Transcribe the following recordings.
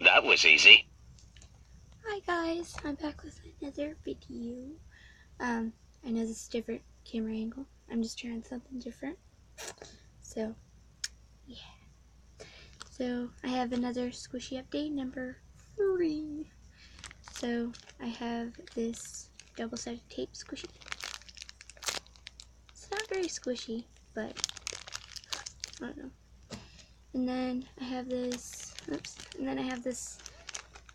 That was easy. Hi guys, I'm back with another video. I know this is a different camera angle. I'm just trying something different. So, yeah. So, I have another squishy update, number 3. So, I have this double-sided tape squishy. It's not very squishy, but I don't know. And then I have this,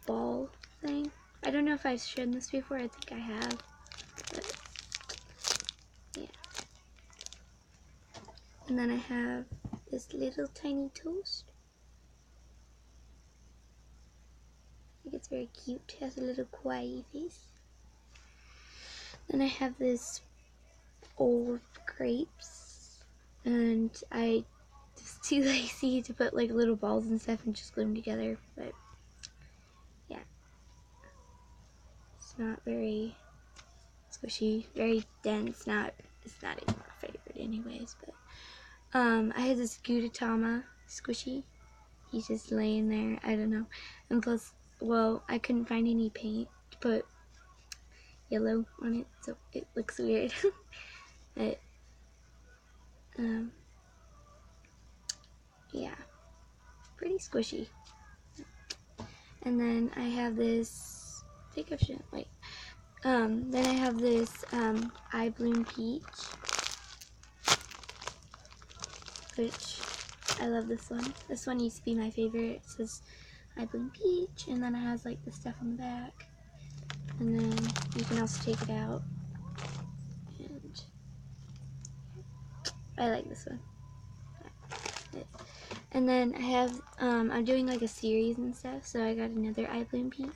ball thing. I don't know if I've shown this before. I think I have, but yeah. And then I have this little tiny toast. I think it's very cute. It has a little kawaii face. Then I have this old grapes, and I was too lazy to put like little balls and stuff and just glue them together. But yeah, it's not very squishy, very dense. It's not even my favorite, anyways. But I had this Gudetama squishy. He's just laying there. I don't know. And plus, well, I couldn't find any paint to put yellow on it, so it looks weird. But, yeah, pretty squishy. And then I have this, I think I shouldn't, wait. Then I have this, I Bloom Peach, which I love this one. This one used to be my favorite. It says I Bloom Peach, and then it has like the stuff on the back. And then you can also take it out. And I like this one. And then I have, I'm doing like a series and stuff, so I got another I Bloom Peach.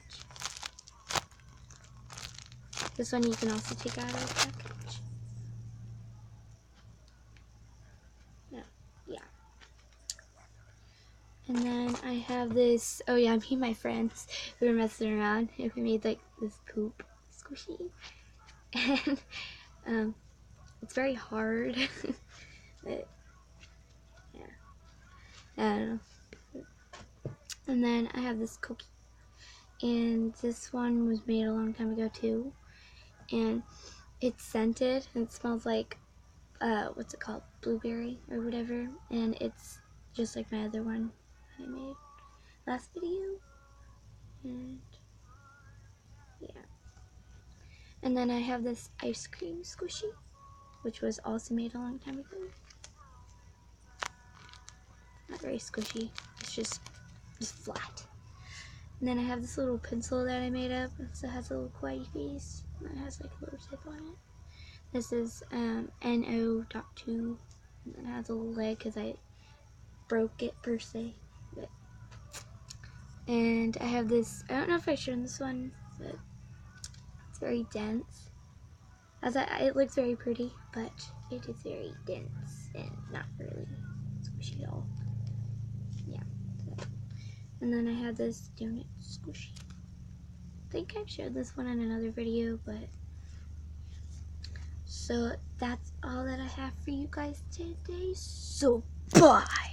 This one you can also take out of the package. Yeah. And then I have this, oh yeah, me and my friends, we were messing around, and we made like this poop squishy. And, it's very hard. But, yeah. I don't know. And then I have this cookie. And this one was made a long time ago too. And it's scented, and it smells like, what's it called? Blueberry or whatever. And it's just like my other one that I made last video. And yeah. And then I have this ice cream squishy, which was also made a long time ago. Not very squishy. It's just flat. And then I have this little pencil that I made up. So it has a little kawaii face. And it has like a little tip on it. This is NO.2. And then it has a little leg because I broke it per se. But, and I have this, I don't know if I showed this one, but it's very dense. It looks very pretty, but it is very dense and not really squishy at all. Yeah. And then I have this donut squishy. I think I've showed this one in another video, but so that's all that I have for you guys today. So bye.